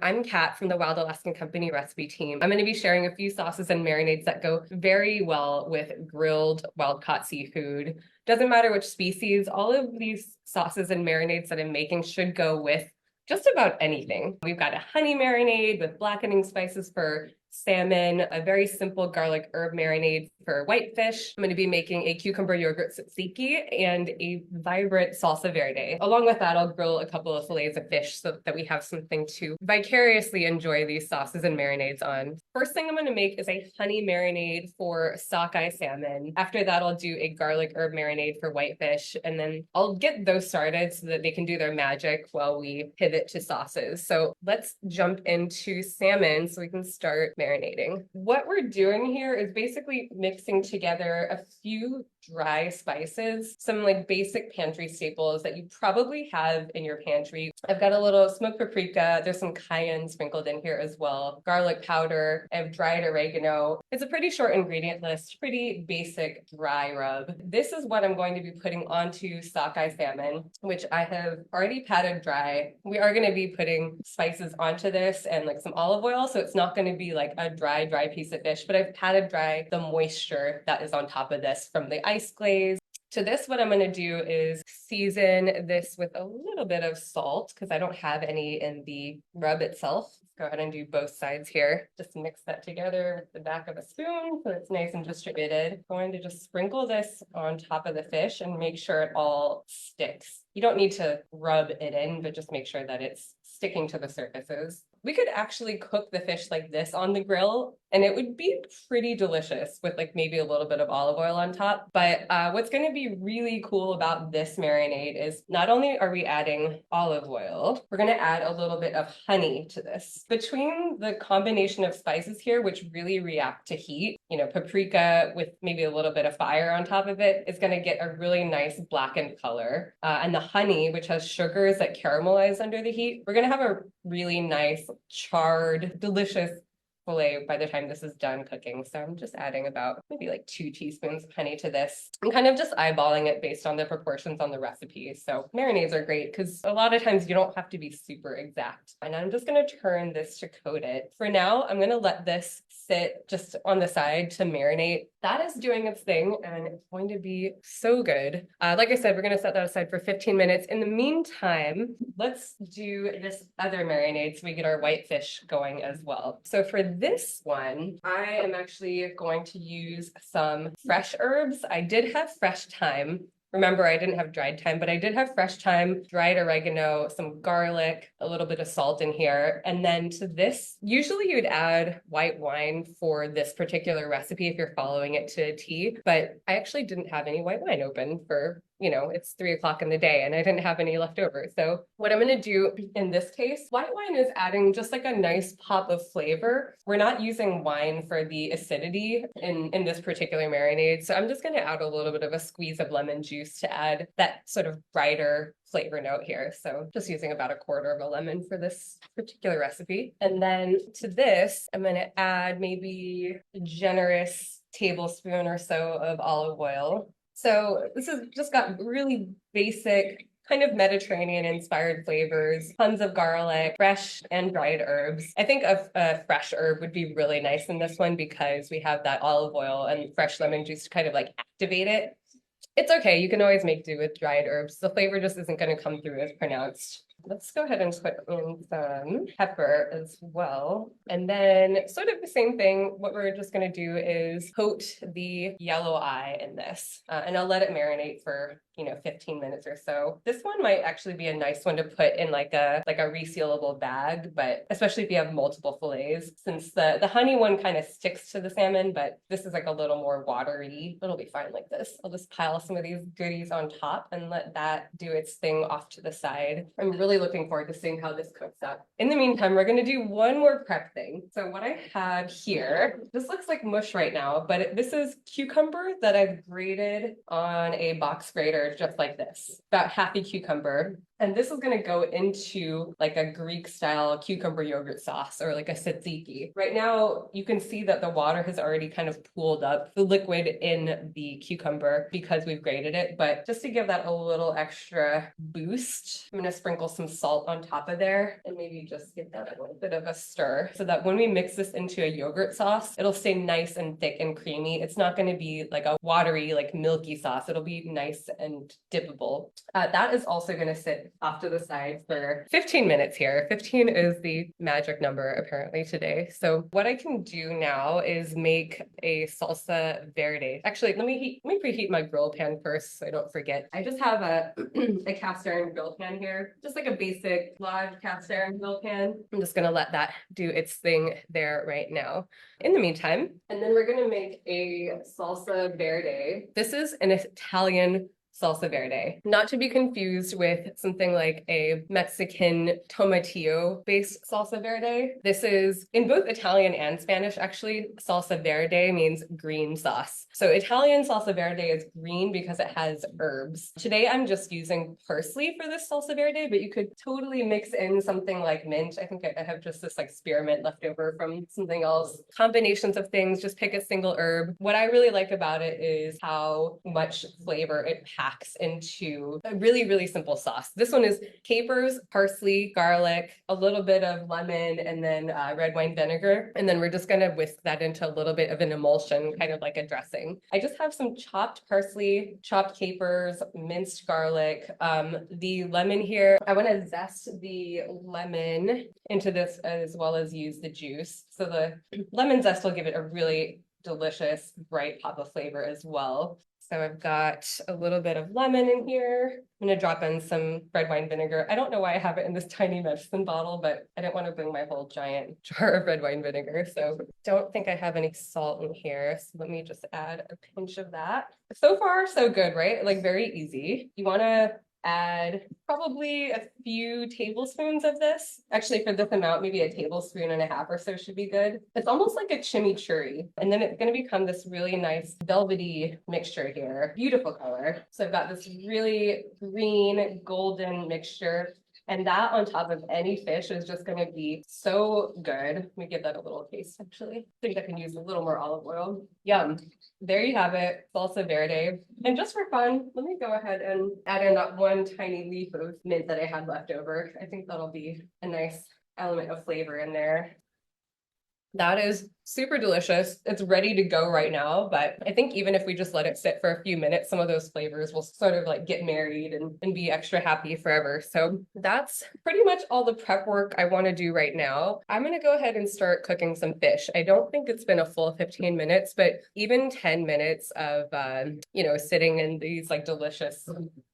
I'm Kat from the Wild Alaskan Company recipe team. I'm going to be sharing a few sauces and marinades that go very well with grilled wild-caught seafood. Doesn't matter which species, all of these sauces and marinades that I'm making should go with just about anything. We've got a honey marinade with blackening spices for salmon, a very simple garlic herb marinade for whitefish. I'm going to be making a cucumber yogurt tzatziki and a vibrant salsa verde. Along with that, I'll grill a couple of fillets of fish so that we have something to vicariously enjoy these sauces and marinades on. First thing I'm going to make is a honey marinade for sockeye salmon. After that, I'll do a garlic herb marinade for whitefish, and then I'll get those started so that they can do their magic while we pivot to sauces. So let's jump into salmon so we can start marinating. What we're doing here is basically mixing together a few dry spices, some like basic pantry staples that you probably have in your pantry. I've got a little smoked paprika. There's some cayenne sprinkled in here as well. Garlic powder. I have dried oregano. It's a pretty short ingredient list, pretty basic dry rub. This is what I'm going to be putting onto sockeye salmon, which I have already patted dry. We are going to be putting spices onto this and like some olive oil, so it's not going to be like a dry piece of fish, but I've patted dry the moisture that is on top of this from the ice glaze. To this, what I'm going to do is season this with a little bit of salt because I don't have any in the rub itself. Let's go ahead and do both sides here. Just mix that together with the back of a spoon so it's nice and distributed. I'm going to just sprinkle this on top of the fish and make sure it all sticks. You don't need to rub it in, but just make sure that it's sticking to the surfaces. We could actually cook the fish like this on the grill, and it would be pretty delicious with like maybe a little bit of olive oil on top. But what's going to be really cool about this marinade is not only are we adding olive oil, we're going to add a little bit of honey to this. Between the combination of spices here, which really react to heat, paprika with maybe a little bit of fire on top of it is going to get a really nice blackened color. And the honey, which has sugars that caramelize under the heat, we're going to have a really nice charred, delicious filet by the time this is done cooking. So I'm just adding about maybe like 2 teaspoons of honey to this. I'm kind of just eyeballing it based on the proportions on the recipe. So marinades are great because a lot of times you don't have to be super exact. And I'm just going to turn this to coat it. For now, I'm going to let this sit just on the side to marinate. That is doing its thing and it's going to be so good. Like I said, we're going to set that aside for 15 minutes. In the meantime, let's do this other marinade so we get our whitefish going as well. So for this one, I am actually going to use some fresh herbs. I did have fresh thyme. Remember, I didn't have dried thyme, but I did have fresh thyme, dried oregano, some garlic, a little bit of salt in here. And then to this, usually you'd add white wine for this particular recipe if you're following it to a T, but I actually didn't have any white wine open for it's 3 o'clock in the day and I didn't have any left over. So what I'm going to do in this case, white wine is adding just like a nice pop of flavor. We're not using wine for the acidity in this particular marinade. So I'm just going to add a little bit of a squeeze of lemon juice to add that sort of brighter flavor note here. So just using about 1/4 of a lemon for this particular recipe. And then to this, I'm going to add maybe a generous tablespoon or so of olive oil. So this has just got really basic kind of Mediterranean inspired flavors, tons of garlic, fresh and dried herbs. I think a fresh herb would be really nice in this one because we have that olive oil and fresh lemon juice to kind of like activate it. It's okay, you can always make do with dried herbs. The flavor just isn't going to come through as pronounced. Let's go ahead and put in some pepper as well. And then sort of the same thing, what we're just going to do is coat the yellow eye in this. And I'll let it marinate for 15 minutes or so. This one might actually be a nice one to put in like a resealable bag, but especially if you have multiple fillets, since the honey one kind of sticks to the salmon, but this is like a little more watery. It'll be fine like this. I'll just pile some of these goodies on top and let that do its thing off to the side. I'm really looking forward to seeing how this cooks up. In the meantime, we're going to do one more prep thing. So what I have here, this looks like mush right now, but this is cucumber that I've grated on a box grater just like this, about half a cucumber. And this is going to go into like a Greek style cucumber yogurt sauce or like a tzatziki. Right now, you can see that the water has already kind of pooled up the liquid in the cucumber because we've grated it. But just to give that a little extra boost, I'm going to sprinkle some salt on top of there and maybe just give that a little bit of a stir so that when we mix this into a yogurt sauce, it'll stay nice and thick and creamy. It's not going to be like a watery, like milky sauce. It'll be nice and dippable. That is also going to sit off to the side for 15 minutes here. 15 is the magic number apparently today. So what I can do now is make a salsa verde. Actually, let me preheat my grill pan first so I don't forget. I just have a, a cast iron grill pan here, just like a basic large cast iron grill pan. I'm just gonna let that do its thing there right now. In the meantime, and then we're gonna make a salsa verde. This is an Italian salsa verde, not to be confused with something like a Mexican tomatillo based salsa verde. This is in both Italian and Spanish, actually. Salsa verde means green sauce. So Italian salsa verde is green because it has herbs. Today I'm just using parsley for this salsa verde, but you could totally mix in something like mint. I think I have just this like spearmint left over from something else. Combinations of things, just pick a single herb. What I really like about it is how much flavor it packs into a really, really simple sauce. This one is capers, parsley, garlic, a little bit of lemon, and then red wine vinegar. And then we're just going to whisk that into a little bit of an emulsion, kind of like a dressing. I just have some chopped parsley, chopped capers, minced garlic. The lemon here, I want to zest the lemon into this as well as use the juice. So the lemon zest will give it a really delicious, bright pop of flavor as well. So I've got a little bit of lemon in here. I'm going to drop in some red wine vinegar. I don't know why I have it in this tiny medicine bottle, but I didn't want to bring my whole giant jar of red wine vinegar. So don't think I have any salt in here. So let me just add a pinch of that. So far, so good, right? Like very easy. You want to add probably a few tablespoons of this. Actually, for this amount, maybe a tablespoon and a half or so should be good. It's almost like a chimichurri. And then it's going to become this really nice velvety mixture here. Beautiful color. So I've got this really green golden mixture. And that on top of any fish is just going to be so good. Let me give that a little taste, actually. I think I can use a little more olive oil. Yum. There you have it, salsa verde. And just for fun, let me go ahead and add in that one tiny leaf of mint that I had left over. I think that'll be a nice element of flavor in there. That is super delicious. It's ready to go right now, but I think even if we just let it sit for a few minutes, some of those flavors will sort of like get married and be extra happy forever. So that's pretty much all the prep work I want to do right now. I'm going to go ahead and start cooking some fish. I don't think it's been a full 15 minutes, but even 10 minutes of, sitting in these like delicious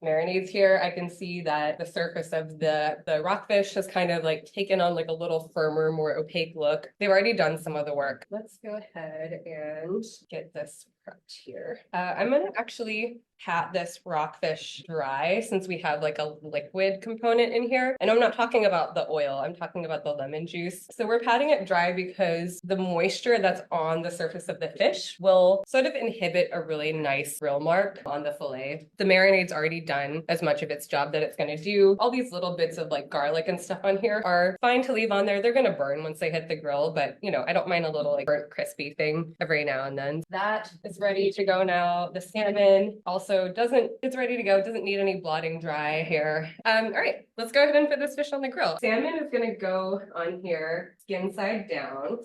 marinades here, I can see that the surface of the rockfish has kind of like taken on like a little firmer, more opaque look. They've already done some of the work. Let's go ahead and get this prepped here. I'm gonna actually pat this rockfish dry since we have like a liquid component in here. And I'm not talking about the oil, I'm talking about the lemon juice. So we're patting it dry because the moisture that's on the surface of the fish will sort of inhibit a really nice grill mark on the fillet. The marinade's already done as much of its job that it's gonna do. All these little bits of like garlic and stuff on here are fine to leave on there. They're gonna burn once they hit the grill, but I don't mind a little like burnt crispy thing every now and then. That is ready to go now. The salmon also it's ready to go. It doesn't need any blotting dry here. All right, let's go ahead and put this fish on the grill. Salmon is gonna go on here, skin side down.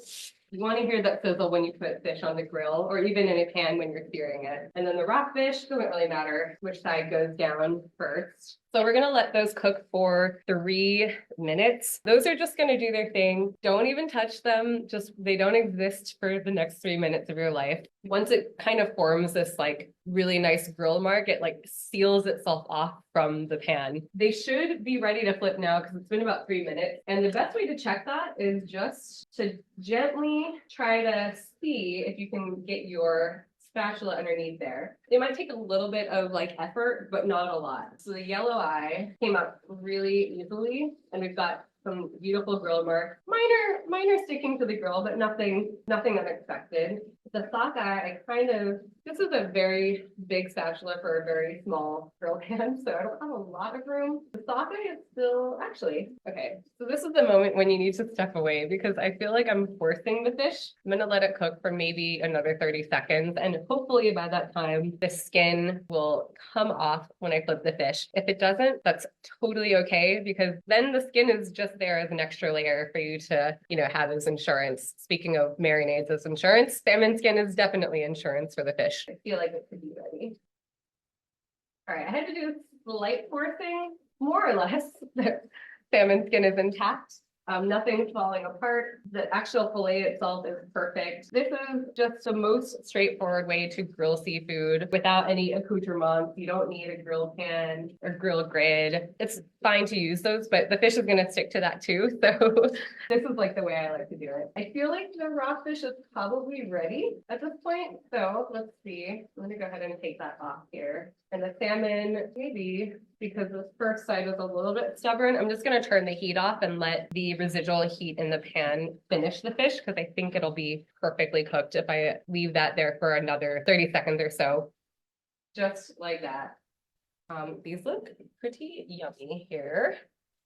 You want to hear that sizzle when you put fish on the grill or even in a pan when you're searing it. And then the rockfish, doesn't really matter which side goes down first. So we're gonna let those cook for 3 minutes. Those are just gonna do their thing. Don't even touch them. They don't exist for the next 3 minutes of your life. Once it kind of forms this like really nice grill mark, it like seals itself off from the pan. They should be ready to flip now because it's been about 3 minutes. And the best way to check that is just to gently try to see if you can get your spatula underneath there. It might take a little bit of like effort, but not a lot. So the yellow eye came out really easily, and we've got some beautiful grill marks. Minor sticking to the grill, but nothing unexpected. The sockeye, I kind of This is a very big spatula for a very small grill pan, so I don't have a lot of room. The sauce is still, actually, okay. So this is the moment when you need to step away because I feel like I'm forcing the fish. I'm gonna let it cook for maybe another 30 seconds, and hopefully by that time, the skin will come off when I flip the fish. If it doesn't, that's totally okay because then the skin is just there as an extra layer for you to, have as insurance. Speaking of marinades as insurance, salmon skin is definitely insurance for the fish. I feel like it could be ready. All right, I had to do a slight forcing, more or less. The salmon skin is intact. Nothing's falling apart. The actual fillet itself is perfect. This is just the most straightforward way to grill seafood without any accoutrements. You don't need a grill pan or grill grid. It's fine to use those, but the fish is going to stick to that too. So this is like the way I like to do it. I feel like the raw fish is probably ready at this point. So let's see. I'm going to go ahead and take that off here. And the salmon, maybe because this first side is a little bit stubborn, I'm just going to turn the heat off and let the residual heat in the pan finish the fish because I think it'll be perfectly cooked if I leave that there for another 30 seconds or so. Just like that. These look pretty yummy here.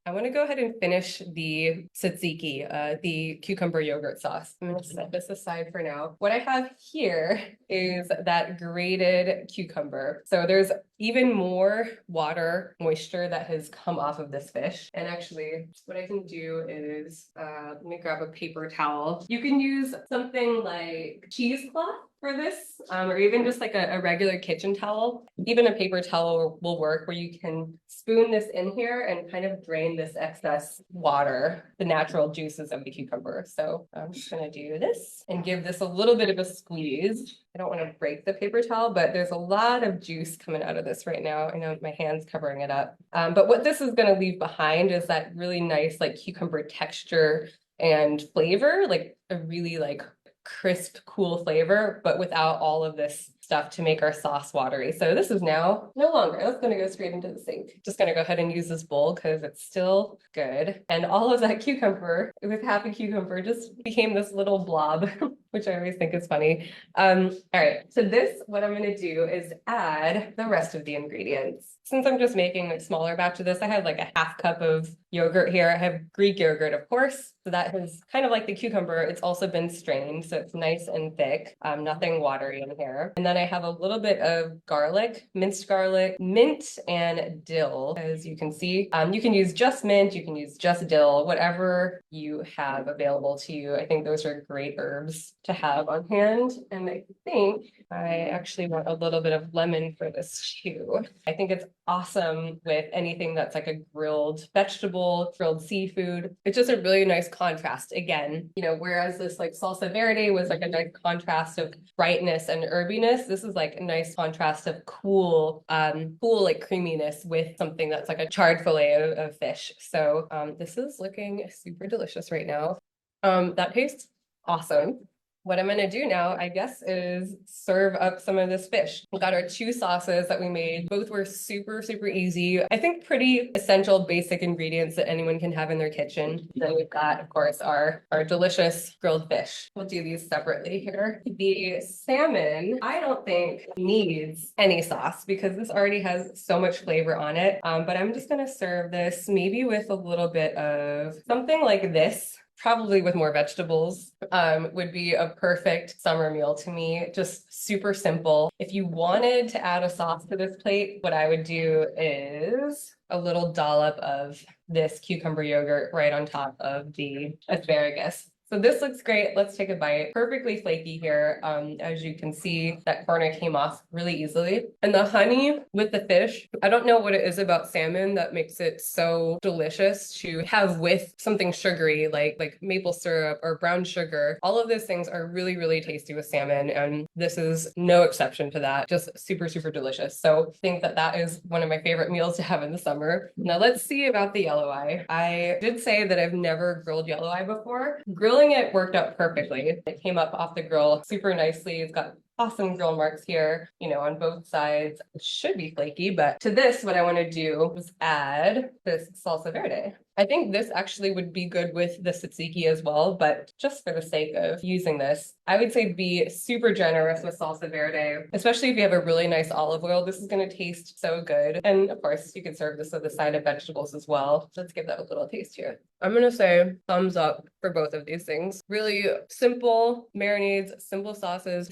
I want to go ahead and finish the tzatziki, the cucumber yogurt sauce. I'm going to set this aside for now. What I have here is that grated cucumber. So there's even more water, moisture that has come off of this fish. And actually, what I can do is, let me grab a paper towel. You can use something like cheesecloth for this, or even just like a regular kitchen towel. Even a paper towel will work where you can spoon this in here and kind of drain this excess water, the natural juices of the cucumber. So I'm just gonna do this and give this a little bit of a squeeze. I don't want to break the paper towel, but there's a lot of juice coming out of this right now. I know my hand's covering it up. But what this is gonna leave behind is that really nice like cucumber texture and flavor, like a really like crisp, cool flavor, but without all of this stuff to make our sauce watery. So this is now no longer. That's going to go straight into the sink. Just going to go ahead and use this bowl because it's still good. And all of that cucumber, with half a cucumber, just became this little blob, which I always think is funny. All right, so this, what I'm going to do is add the rest of the ingredients. Since I'm just making a smaller batch of this, I have like a half cup of yogurt here. I have Greek yogurt, of course. So that is kind of like the cucumber. It's also been strained, so it's nice and thick. Nothing watery in here. And then I have a little bit of garlic, minced garlic, mint, and dill. As you can see, you can use just mint, you can use just dill, whatever you have available to you. I think those are great herbs to have on hand. And I think I actually want a little bit of lemon for this too. I think it's awesome with anything that's like a grilled vegetable, grilled seafood. It's just a really nice contrast. Again, whereas this like salsa verde was like a nice contrast of brightness and herbiness, this is like a nice contrast of cool like creaminess with something that's like a charred fillet of fish. So this is looking super delicious right now. That tastes awesome. What I'm going to do now, I guess, is serve up some of this fish. We got our two sauces that we made. Both were super, super easy. I think pretty essential, basic ingredients that anyone can have in their kitchen. Then we've got, of course, our delicious grilled fish. We'll do these separately here. The salmon, I don't think needs any sauce because this already has so much flavor on it. But I'm just going to serve this maybe with a little bit of something like this. Probably with more vegetables, would be a perfect summer meal to me. Just super simple. If you wanted to add a sauce to this plate, what I would do is a little dollop of this cucumber yogurt right on top of the asparagus. So this looks great. Let's take a bite. Perfectly flaky here. As you can see, that corner came off really easily. And the honey with the fish, I don't know what it is about salmon that makes it so delicious to have with something sugary like maple syrup or brown sugar. All of those things are really, really tasty with salmon. And this is no exception to that. Just super, super delicious. So I think that that is one of my favorite meals to have in the summer. Now let's see about the yellow eye. I did say that I've never grilled yellow eye before. Grilling it worked out perfectly. It came up off the grill super nicely. It's got awesome grill marks here, on both sides. It should be flaky, but to this, what I want to do is add this salsa verde. I think this actually would be good with the tzatziki as well, but just for the sake of using this, I would say be super generous with salsa verde, especially if you have a really nice olive oil. This is going to taste so good. And of course, you could serve this with a side of vegetables as well. Let's give that a little taste here. I'm going to say thumbs up for both of these things. Really simple marinades, simple sauces,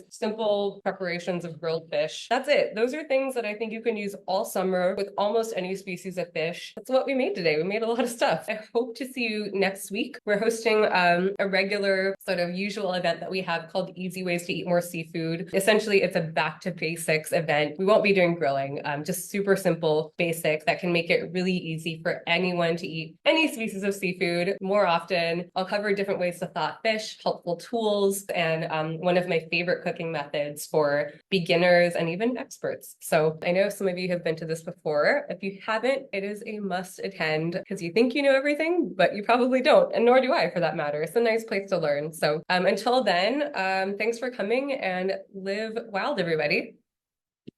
simple preparations of grilled fish. That's it. Those are things that I think you can use all summer with almost any species of fish. That's what we made today. We made a lot of stuff. I hope to see you next week. We're hosting a regular sort of usual event that we have called Easy Ways to Eat More Seafood. Essentially, it's a back to basics event. We won't be doing grilling, just super simple basics that can make it really easy for anyone to eat any species of seafood more often. I'll cover different ways to thaw fish, helpful tools, and one of my favorite cooking methods for beginners and even experts. So I know some of you have been to this before. If you haven't, it is a must attend because you think you know everything, but you probably don't, and nor do I for that matter. It's a nice place to learn. So until then, thanks for coming and live wild, everybody.